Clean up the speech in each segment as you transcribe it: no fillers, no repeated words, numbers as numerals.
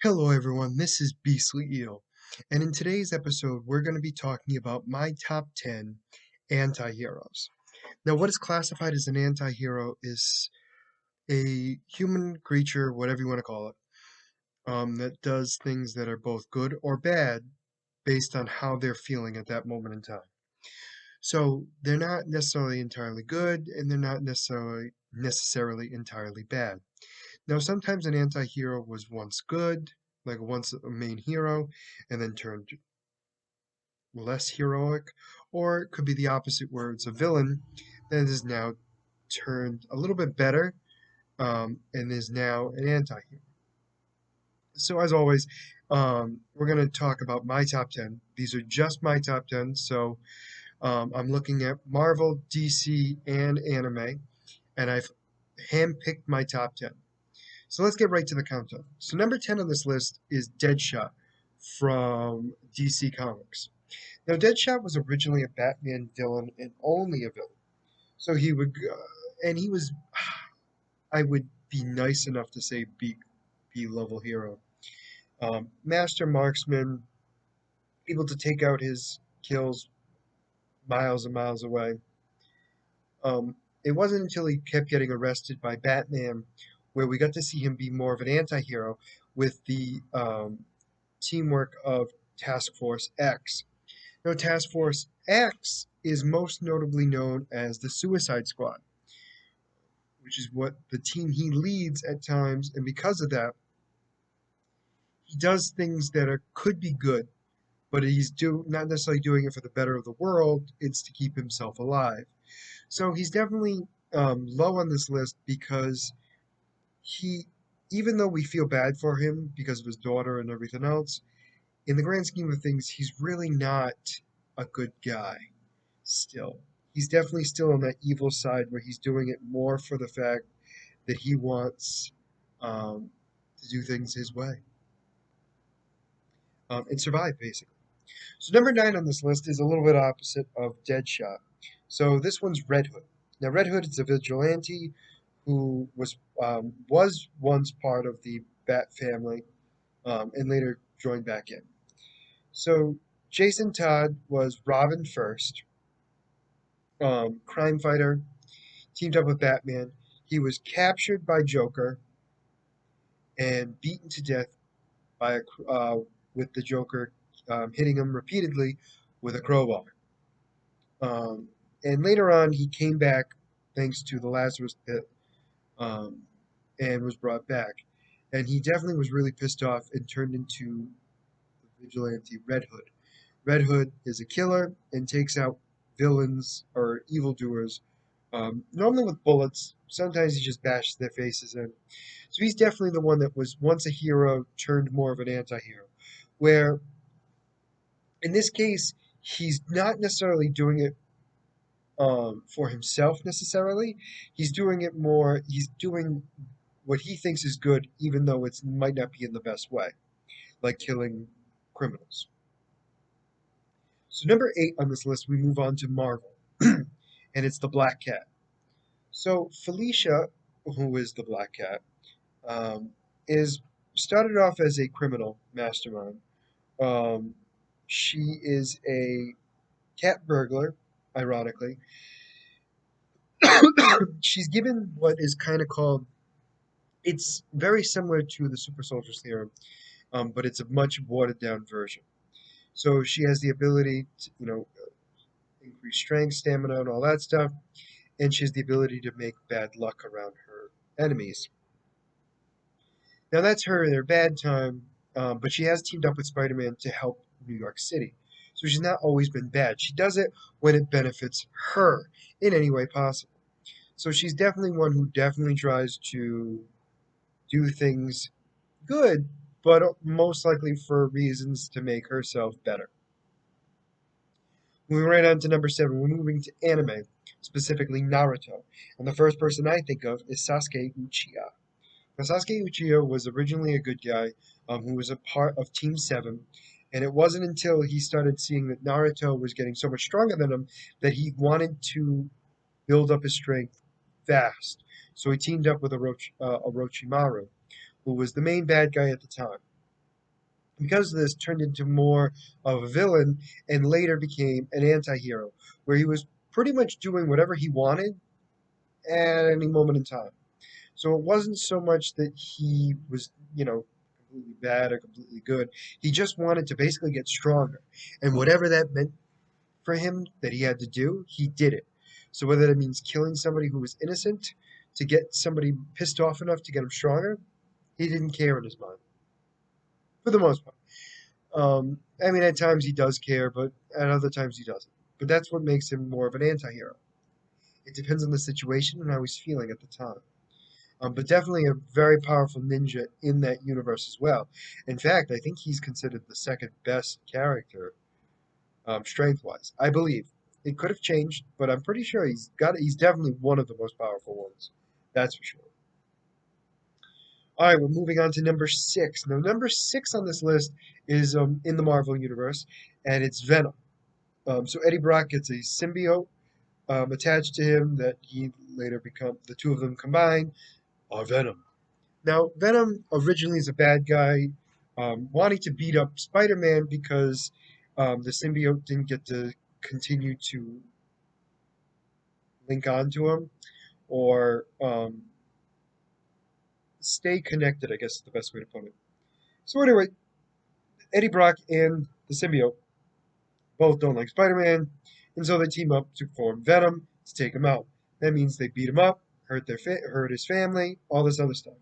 Hello everyone, this is Beastly Eel, and in today's episode we're going to be talking about my top 10 anti-heroes. Now what is classified as an anti-hero is a human creature, whatever you want to call it, that does things that are both good or bad based on how they're feeling at that moment in time. So they're not necessarily entirely good and they're not necessarily entirely bad. Now, sometimes an anti-hero was once good, like once a main hero, and then turned less heroic, or it could be the opposite, where it's a villain that is now turned a little bit better, and is now an anti-hero. So, as always, we're going to talk about my top 10. These are just my top 10, so I'm looking at Marvel, DC, and anime, and I've handpicked my top 10. So let's get right to the countdown. So number 10 on this list is Deadshot from DC Comics. Now Deadshot was originally a Batman villain and only a villain. So he would, and he was, I would be nice enough to say B level hero. Master marksman, able to take out his kills miles and miles away. It wasn't until he kept getting arrested by Batman where we got to see him be more of an anti-hero with the teamwork of Task Force X. Now, Task Force X is most notably known as the Suicide Squad, which is what the team he leads at times, and because of that, he does things that could be good, but not necessarily doing it for the better of the world. It's to keep himself alive. So he's definitely low on this list because he, even though we feel bad for him because of his daughter and everything else, in the grand scheme of things, he's really not a good guy still. He's definitely still on that evil side where he's doing it more for the fact that he wants to do things his way and survive, basically. So, number 9 on this list is a little bit opposite of Deadshot. So, this one's Red Hood. Now, Red Hood is a vigilante who was once part of the Bat family and later joined back in. So Jason Todd was Robin first, crime fighter, teamed up with Batman. He was captured by Joker and beaten to death by with the Joker hitting him repeatedly with a crowbar. Um, and later on, he came back thanks to the Lazarus Pit um, and was brought back. And he definitely was really pissed off and turned into the vigilante Red Hood. Red Hood is a killer and takes out villains or evildoers, normally with bullets. Sometimes he just bashes their faces in. So he's definitely the one that was once a hero turned more of an anti-hero. Where in this case, he's not necessarily doing it for himself necessarily. He's doing it more. He's doing what he thinks is good, even though it might not be in the best way, like killing criminals. So number 8 on this list, we move on to Marvel, and it's the Black Cat. So Felicia, who is the Black Cat, um, is started off as a criminal mastermind. Um, she is a cat burglar, ironically. She's given what is kind of called, it's very similar to the super soldier's theorem, but it's a much watered down version. So she has the ability to, increase strength, stamina, and all that stuff, and she has the ability to make bad luck around her enemies. Now that's her in her bad time, but she has teamed up with Spider-Man to help New York City. So she's not always been bad. She does it when it benefits her in any way possible. So she's definitely one who definitely tries to do things good, but most likely for reasons to make herself better. Moving right on to number 7, we're moving to anime, specifically Naruto. And the first person I think of is Sasuke Uchiha. Now, Sasuke Uchiha was originally a good guy who was a part of Team 7, and it wasn't until he started seeing that Naruto was getting so much stronger than him that he wanted to build up his strength fast. So he teamed up with Orochimaru, who was the main bad guy at the time. because of this, turned into more of a villain and later became an anti-hero, where he was pretty much doing whatever he wanted at any moment in time. So it wasn't so much that he was, completely bad or completely good. He just wanted to basically get stronger. And whatever that meant for him that he had to do, he did it. So whether that means killing somebody who was innocent to get somebody pissed off enough to get him stronger, he didn't care in his mind, for the most part. I mean, at times he does care, but at other times he doesn't. But that's what makes him more of an anti-hero. It depends on the situation and how he's feeling at the time. But definitely a very powerful ninja in that universe as well. In fact, I think he's considered the second best character, strength-wise. I believe it could have changed, but I'm pretty sure he's definitely one of the most powerful ones. That's for sure. All right, we're moving on to number six. Now, number six on this list is in the Marvel universe, and it's Venom. So Eddie Brock gets a symbiote attached to him that he later become. The two of them combined are Venom. Now, Venom originally is a bad guy, wanting to beat up Spider-Man because the symbiote didn't get to continue to link on to him or stay connected, I guess is the best way to put it. So anyway, Eddie Brock and the symbiote both don't like Spider-Man, and so they team up to form Venom to take him out. That means they beat him up, hurt his family, all this other stuff.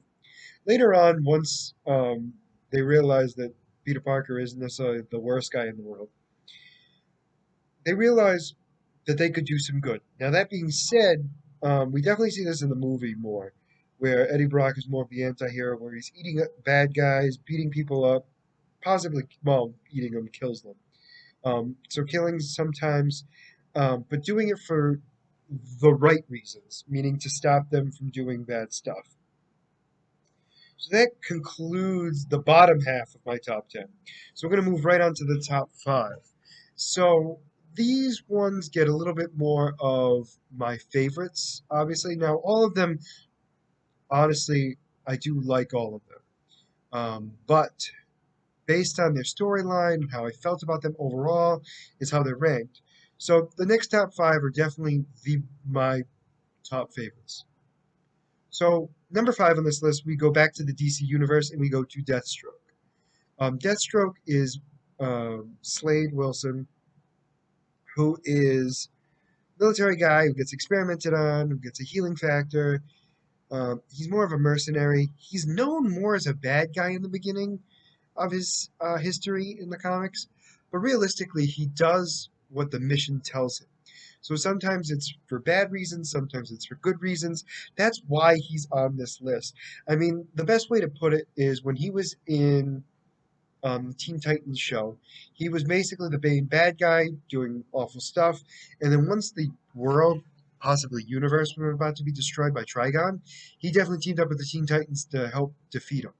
Later on, once they realize that Peter Parker isn't necessarily the worst guy in the world, they realize that they could do some good. Now, that being said, we definitely see this in the movie more, where Eddie Brock is more of the anti-hero, where he's eating up bad guys, beating people up, possibly, well, eating them kills them. So killing sometimes, but doing it for the right reasons, meaning to stop them from doing bad stuff. So that concludes the bottom half of my top 10. So we're going to move right on to the top five. So these ones get a little bit more of my favorites, obviously. Now, all of them, honestly, I do like all of them. But based on their storyline and how I felt about them overall, is how they're ranked. So the next top five are definitely my top favorites. So number five on this list, we go back to the DC universe and we go to Deathstroke. Deathstroke is Slade Wilson, who is a military guy who gets experimented on, who gets a healing factor. He's more of a mercenary. He's known more as a bad guy in the beginning of his history in the comics, but realistically, he does what the mission tells him. So sometimes it's for bad reasons, sometimes it's for good reasons. That's why he's on this list. I mean, the best way to put it is when he was in Teen Titans show, he was basically the main bad guy doing awful stuff. And then once the world, possibly universe, was about to be destroyed by Trigon, he definitely teamed up with the Teen Titans to help defeat him.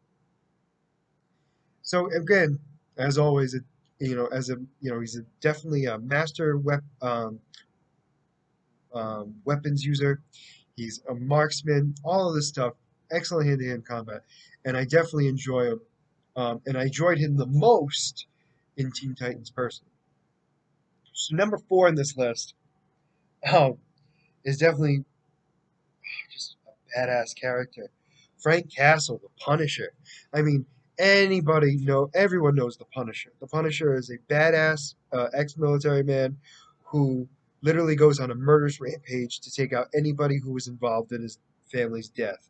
So again, as always, he's definitely a master weapons user. He's a marksman, all of this stuff. Excellent hand-to-hand combat, and I definitely enjoy him. And I enjoyed him the most in Teen Titans personally. So number four in this list um, is definitely just a badass character. Frank Castle, the Punisher. I mean, everyone knows the Punisher. The Punisher is a badass ex-military man who literally goes on a murderous rampage to take out anybody who was involved in his family's death.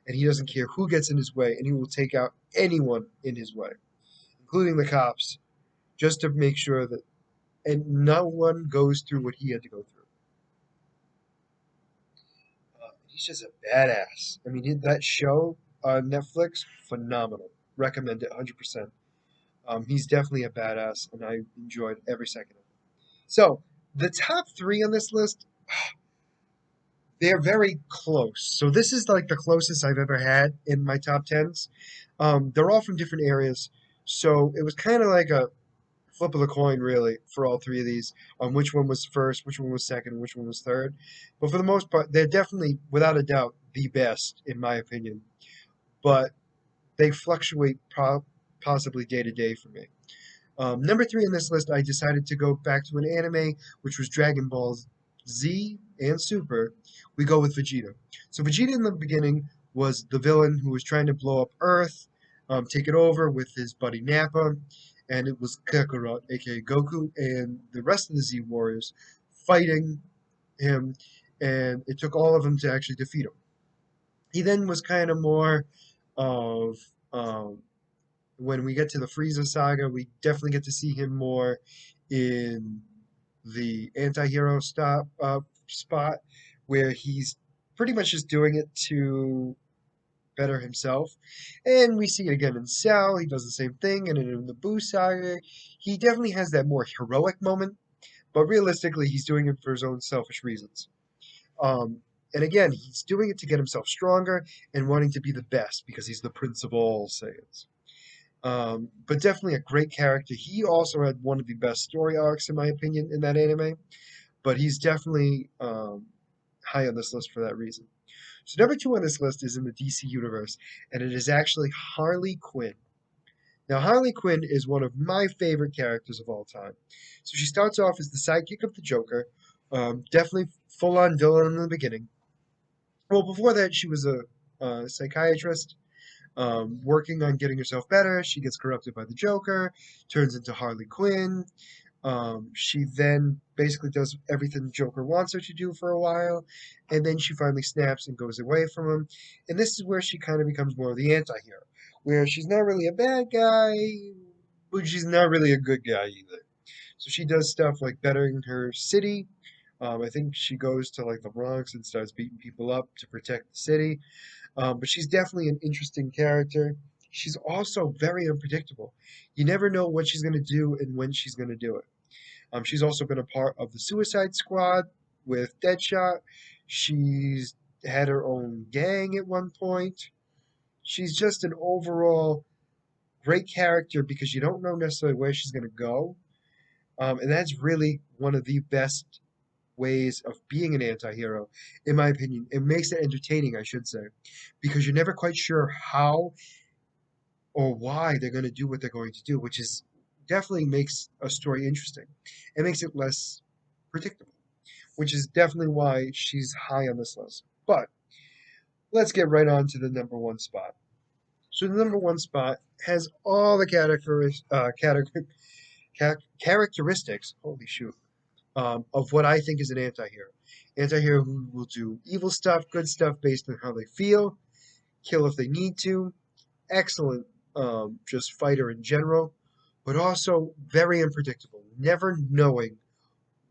And he doesn't care who gets in his way, and he will take out anyone in his way, including the cops, just to make sure that and no one goes through what he had to go through. He's just a badass. I mean, that show on Netflix, phenomenal. Recommend it 100%. He's definitely a badass, and I enjoyed every second of it. So, the top three on this list, they're very close. So, this is like the closest I've ever had in my top tens. They're all from different areas. So, it was kind of like a flip of the coin, really, for all three of these, on which one was first, which one was second, which one was third. But for the most part, they're definitely, without a doubt, the best, in my opinion. But they fluctuate possibly day to day for me. Number three on this list, I decided to go back to an anime, which was Dragon Ball Z and Super. We go with Vegeta. So Vegeta in the beginning was the villain who was trying to blow up Earth, take it over with his buddy Nappa, and it was Kakarot, aka Goku, and the rest of the Z Warriors fighting him, and it took all of them to actually defeat him. He then was kind of more of when we get to the Frieza saga, we definitely get to see him more in the anti-hero spot where he's pretty much just doing it to better himself. And we see it again in Cell, he does the same thing, and in the Boo saga, he definitely has that more heroic moment, but realistically, he's doing it for his own selfish reasons. Um, and again, he's doing it to get himself stronger and wanting to be the best because he's the prince of all Saiyans. But definitely a great character. He also had one of the best story arcs, in my opinion, in that anime. But he's definitely high on this list for that reason. So number two on this list is in the DC universe, and it is actually Harley Quinn. Now, Harley Quinn is one of my favorite characters of all time. So she starts off as the sidekick of the Joker, definitely full-on villain in the beginning. Well, before that, she was a psychiatrist working on getting herself better. She gets corrupted by the Joker, turns into Harley Quinn. She then basically does everything the Joker wants her to do for a while, and then she finally snaps and goes away from him. And this is where she kind of becomes more of the anti-hero, where she's not really a bad guy, but she's not really a good guy either. So she does stuff like bettering her city. I think she goes to like the Bronx and starts beating people up to protect the city. But she's definitely an interesting character. She's also very unpredictable. You never know what she's going to do and when she's going to do it. She's also been a part of the Suicide Squad with Deadshot. She's had her own gang at one point. She's just an overall great character because you don't know necessarily where she's going to go. And that's really one of the best ways of being an anti-hero, in my opinion. It makes it entertaining, I should say, because you're never quite sure how or why they're going to do what they're going to do, which is definitely makes a story interesting. It makes it less predictable, which is definitely why she's high on this list. But let's get right on to the number one spot. So the number one spot has all the characteristics, holy shoot, of what I think is an anti-hero. Anti-hero who will do evil stuff, good stuff based on how they feel, kill if they need to, excellent just fighter in general, but also very unpredictable, never knowing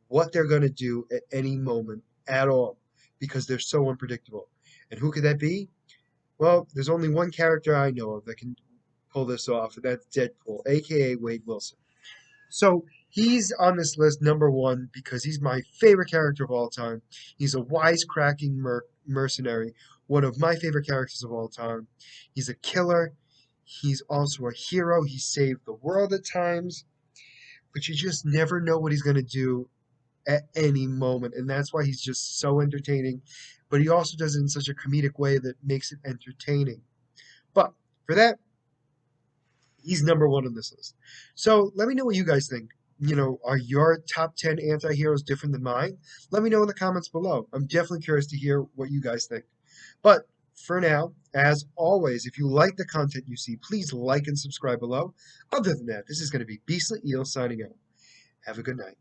what they're going to do at any moment at all because they're so unpredictable. And who could that be? Well, there's only one character I know of that can pull this off, and that's Deadpool, aka Wade Wilson. So he's on this list number one because he's my favorite character of all time. He's a wisecracking mercenary, one of my favorite characters of all time. He's a killer. He's also a hero. He saved the world at times, but you just never know what he's going to do at any moment. And that's why he's just so entertaining. But he also does it in such a comedic way that makes it entertaining. But for that, he's number one on this list. So let me know what you guys think. Are your top 10 anti-heroes different than mine? Let me know in the comments below. I'm definitely curious to hear what you guys think. But for now, as always, if you like the content you see, please like and subscribe below. Other than that, this is going to be Beastly Eel signing out. Have a good night.